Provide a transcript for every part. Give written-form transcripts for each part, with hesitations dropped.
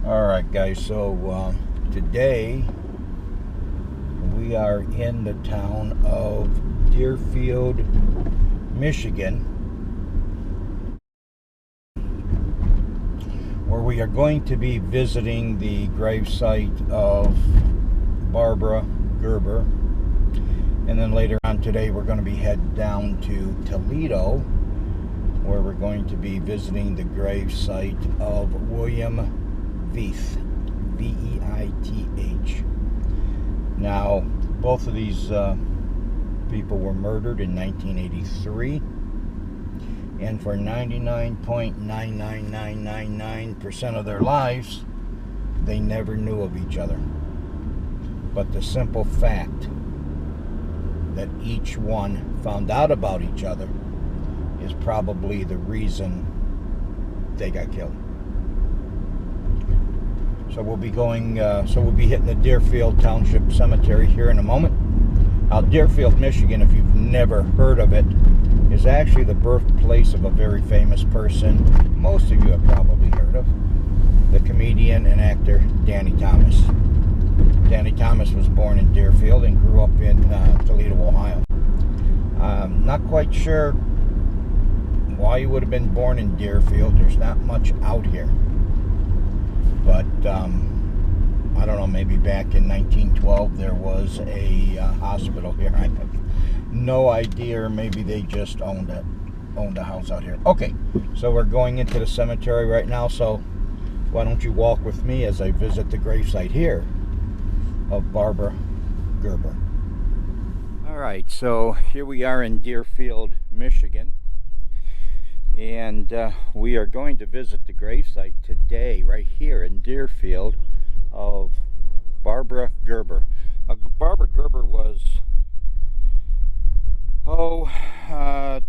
Alright guys, so today we are in the town of Deerfield, Michigan, where we are going to be visiting the gravesite of Barbara Gerbber. And then later on today we're going to be heading down to Toledo, where we're going to be visiting the gravesite of William Veith, V-E-I-T-H. Now, both of these people were murdered in 1983, and for 99.99999% of their lives, they never knew of each other. But the simple fact that each one found out about each other is probably the reason they got killed. So we'll be going. We'll be hitting the Deerfield Township Cemetery here in a moment. Now, Deerfield, Michigan, if you've never heard of it, is actually the birthplace of a very famous person. Most of you have probably heard of the comedian and actor Danny Thomas. Danny Thomas was born in Deerfield and grew up in Toledo, Ohio. Not quite sure why he would have been born in Deerfield. There's not much out here. But, I don't know, maybe back in 1912 there was a hospital here. I have no idea, or maybe they just owned a house out here. Okay, so we're going into the cemetery right now, so why don't you walk with me as I visit the gravesite here of Barbara Gerbber. Alright, so here we are in Deerfield, Michigan. And we are going to visit the gravesite today, right here in Deerfield, of Barbara Gerbber. Barbara Gerbber was,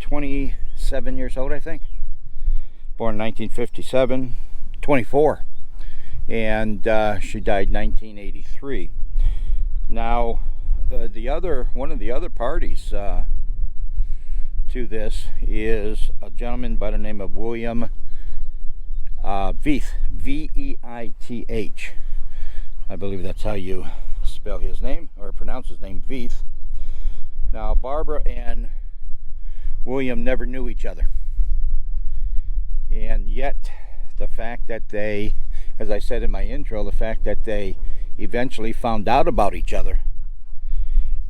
27 years old, I think. Born in 1957, 24. And she died 1983. Now, one of the other parties to this is a gentleman by the name of William Veith, V-E-I-T-H. I believe that's how you spell his name, or pronounce his name, Veith. Now, Barbara and William never knew each other. And yet, the fact that they, as I said in my intro, the fact that they eventually found out about each other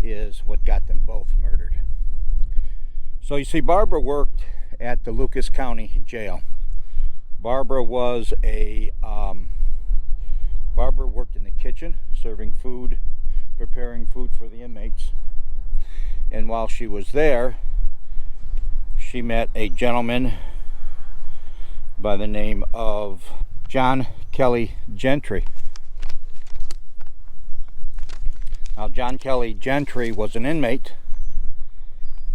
is what got them both murdered. So you see, Barbara worked at the Lucas County Jail. Barbara worked in the kitchen, serving food, preparing food for the inmates. And while she was there, she met a gentleman by the name of John Kelly Gentry. Now, John Kelly Gentry was an inmate,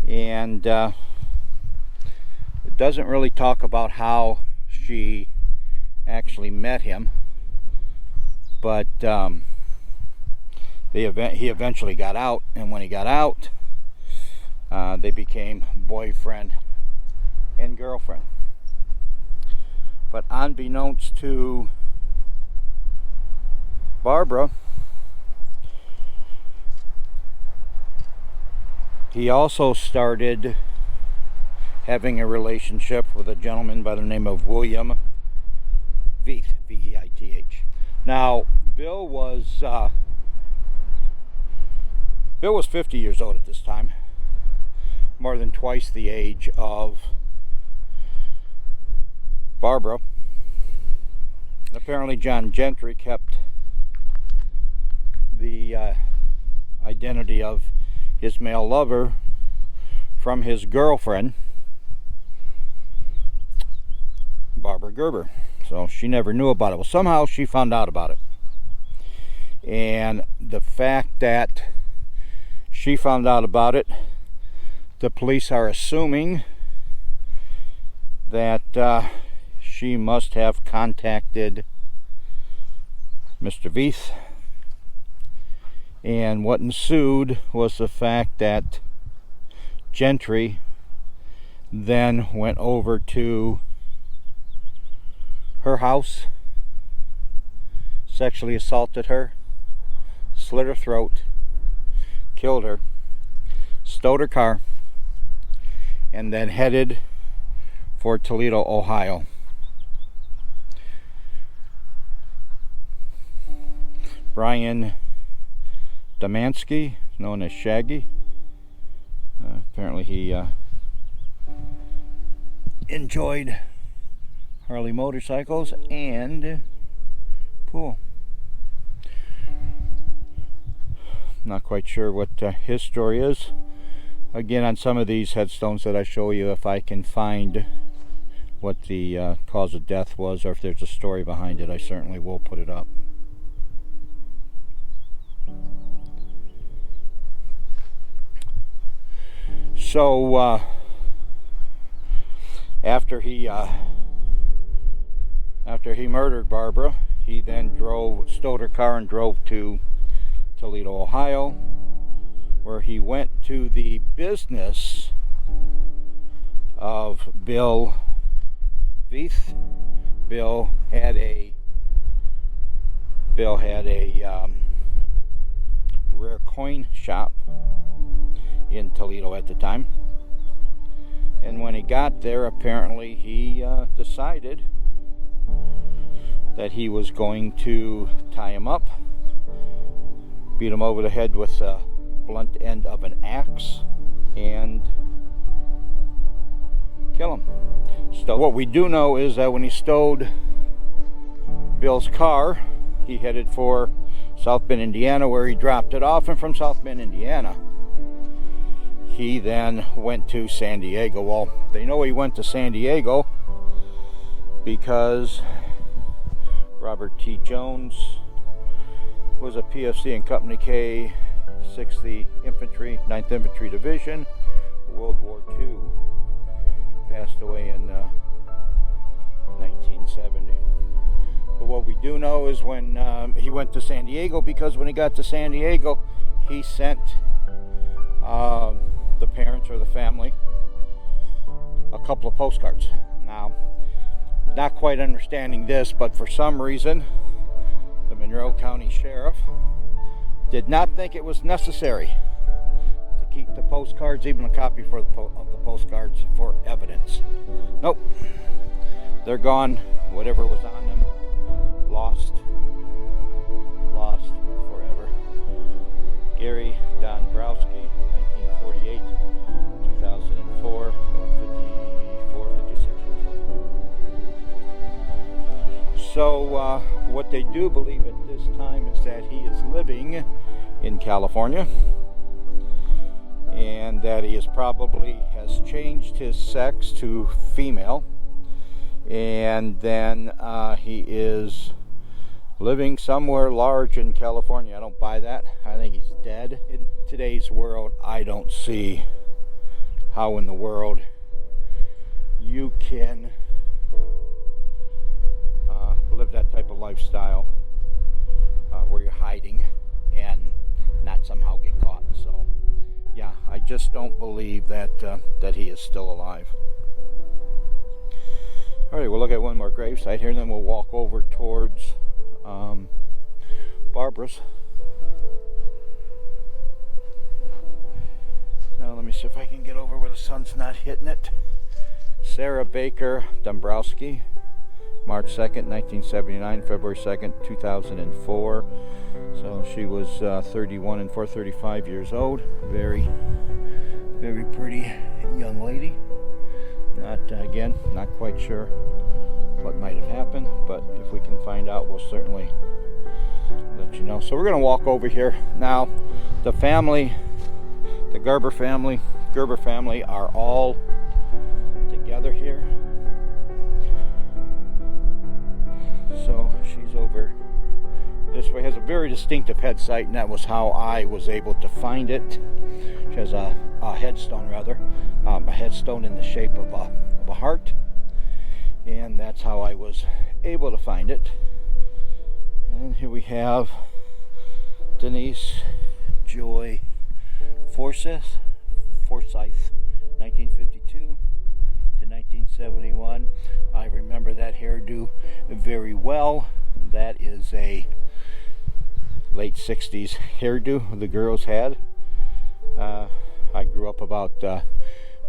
and it doesn't really talk about how she actually met him, but he eventually got out, and when he got out, they became boyfriend and girlfriend. But unbeknownst to Barbara, he also started having a relationship with a gentleman by the name of William Veith, V-E-I-T-H. Now, Bill was 50 years old at this time, more than twice the age of Barbara. Apparently, John Gentry kept the identity of his male lover from his girlfriend, Barbara Gerbber. So she never knew about it. Well, somehow she found out about it. And the fact that she found out about it, the police are assuming that she must have contacted Mr. Veith. And what ensued was the fact that Gentry then went over to her house sexually assaulted her, slit her throat, killed her, stowed her car, and then headed for Toledo, Ohio. Brian Damansky, known as Shaggy. Apparently he enjoyed Harley motorcycles and pool. Not quite sure what his story is. Again, on some of these headstones that I show you, if I can find what the cause of death was, or if there's a story behind it, I certainly will put it up. So after he murdered Barbara, he then stowed her car and drove to Toledo, Ohio, where he went to the business of Bill Veith. Bill had a rare coin shop in Toledo at the time, and when he got there, apparently he decided that he was going to tie him up, beat him over the head with the blunt end of an axe, and kill him. So what we do know is that when he stowed Bill's car, he headed for South Bend, Indiana, where he dropped it off, and from South Bend, Indiana, he then went to San Diego. Well, they know he went to San Diego because Robert T. Jones was a PFC in Company K, 6th Infantry, 9th Infantry Division, World War II. Passed away in 1970. But what we do know is when he went to San Diego, because when he got to San Diego, he sent the parents or the family a couple of postcards. Now, not quite understanding this, but for some reason, the Monroe County Sheriff did not think it was necessary to keep the postcards, even a copy of the postcards, for evidence. Nope. They're gone. Whatever was on them, lost forever. Gary Dombrowski, 1948, 2004, 56 years old. So what they do believe at this time is that he is living in California, and that he has changed his sex to female, and then he is living somewhere large in California. I don't buy that. I think he's dead. In today's world, I don't see how in the world you can live that type of lifestyle where you're hiding and not somehow get caught. So yeah, I just don't believe that he is still alive. Alright, we'll look at one more gravesite here, and then we'll walk over towards Barbara's. Now let me see if I can get over where the sun's not hitting it. Sarah Baker Dombrowski, March 2nd, 1979, February 2nd, 2004. So she was 31 and 35 years old. Very, very pretty young lady. Again, not quite sure what might have happened, but if we can find out, we'll certainly let you know. So we're going to walk over here. Now, the family, the Gerbber family are all together here. So she's over this way. Has a very distinctive head site, and that was how I was able to find it. She has a headstone, a headstone in the shape of a heart, and that's how I was able to find it. And here we have Denise Joy Forsyth, 1952 to 1971. I remember that hairdo very well. That is a late 60s hairdo the girls had. I grew up about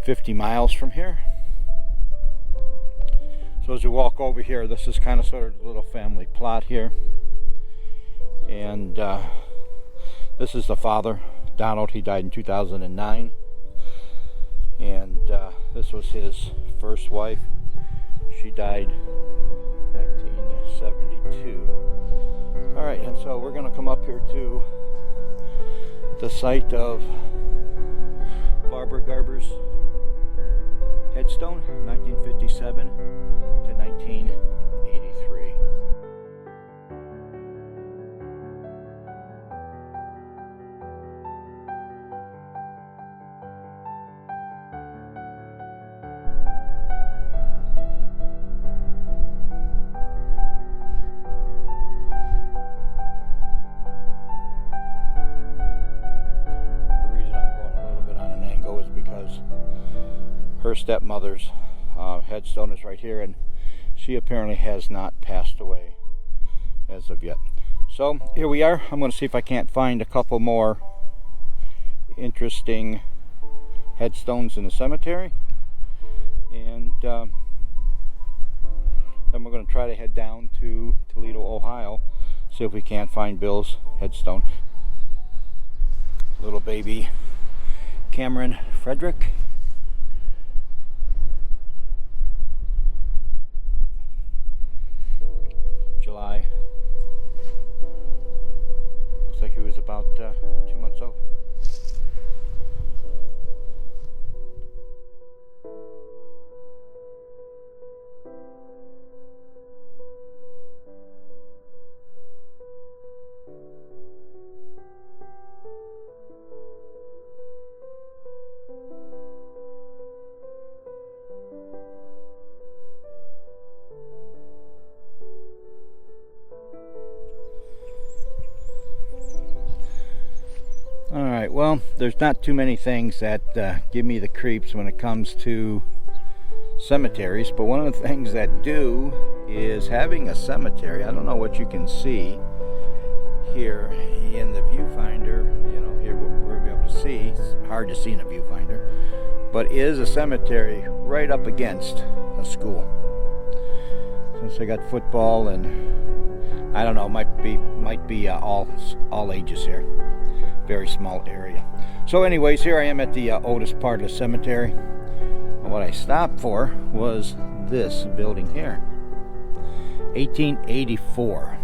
50 miles from here. So as we walk over here, this is kind of sort of a little family plot here. And this is the father, Donald. He died in 2009. And this was his first wife. She died in 1972. Alright, and so we're going to come up here to the site of Barbara Gerbber's headstone, 1957 to 1983. Her stepmother's headstone is right here, and she apparently has not passed away as of yet. So here we are. I'm going to see if I can't find a couple more interesting headstones in the cemetery, and then we're going to try to head down to Toledo, Ohio, see if we can't find Bill's headstone. Little baby Cameron Frederick. July. Looks like he was about 2 months old. Alright, well, there's not too many things that give me the creeps when it comes to cemeteries, but one of the things that do is having a cemetery. I don't know what you can see here in the viewfinder, you know, here we'll be able to see. It's hard to see in a viewfinder, but is a cemetery right up against a school. Since I got football and I don't know, might be all ages here. Very small area. So anyways, here I am at the oldest part of the cemetery. And what I stopped for was this building here, 1884.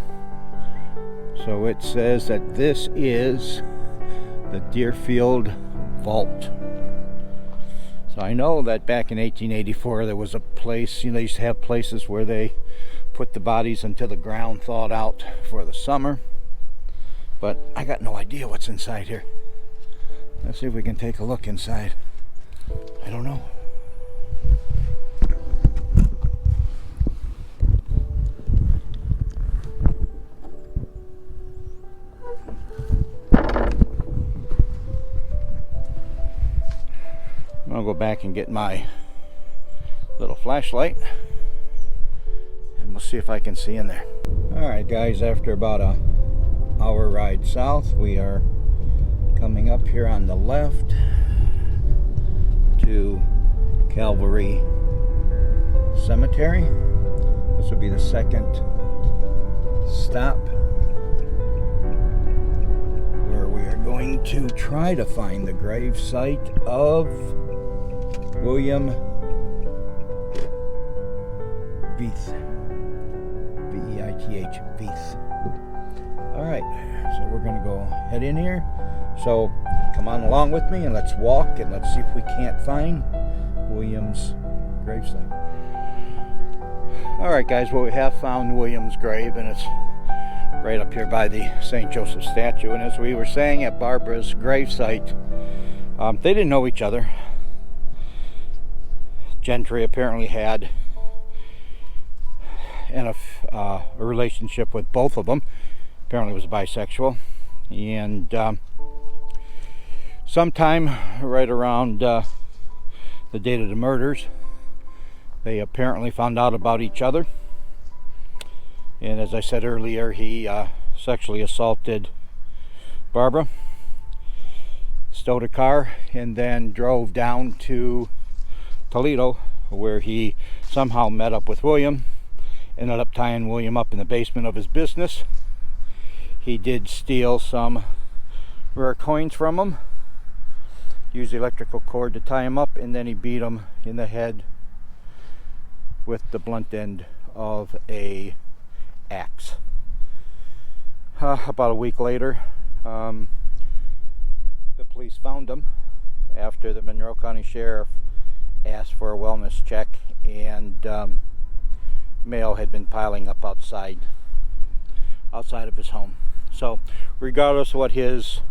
So it says that this is the Deerfield Vault. So I know that back in 1884 there was a place, you know, they used to have places where they put the bodies into the ground, thawed out for the summer. But I got no idea what's inside here. Let's see if we can take a look inside. I don't know. I'm gonna go back and get my little flashlight, and we'll see if I can see in there. Alright guys, after about a hour ride south, we are coming up here on the left to Calvary Cemetery. This will be the second stop, where we are going to try to find the grave site of William Veith. V-E-I-T-H, Veith. Alright, so we're going to go head in here. So come on along with me and let's walk and let's see if we can't find William's gravesite. Alright guys, well, we have found William's grave, and it's right up here by the St. Joseph statue. And as we were saying at Barbara's gravesite, they didn't know each other. Gentry apparently had a relationship with both of them. Apparently was bisexual, and sometime right around the date of the murders, they apparently found out about each other, and as I said earlier, he sexually assaulted Barbara, stowed a car, and then drove down to Toledo, where he somehow met up with William. Ended up tying William up in the basement of his business. He did steal some rare coins from him, used the electrical cord to tie him up, and then he beat him in the head with the blunt end of a axe. About a week later, the police found him after the Monroe County Sheriff asked for a wellness check, and mail had been piling up outside of his home. So regardless of what his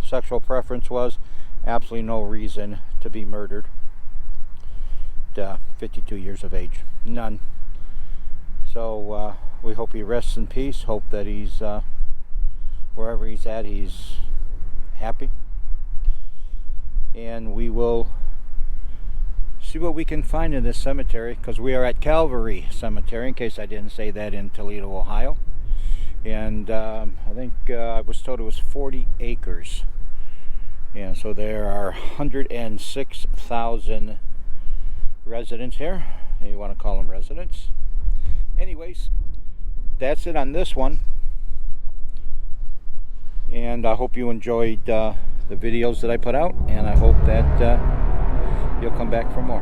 sexual preference was, absolutely no reason to be murdered. 52 years of age, none. So we hope he rests in peace. Hope that he's wherever he's at, he's happy, and we will see what we can find in this cemetery, because we are at Calvary Cemetery, in case I didn't say that, in Toledo, Ohio. And I think I was told it was 40 acres. And so there are 106,000 residents here. You want to call them residents. Anyways, that's it on this one. And I hope you enjoyed the videos that I put out, and I hope that you'll come back for more.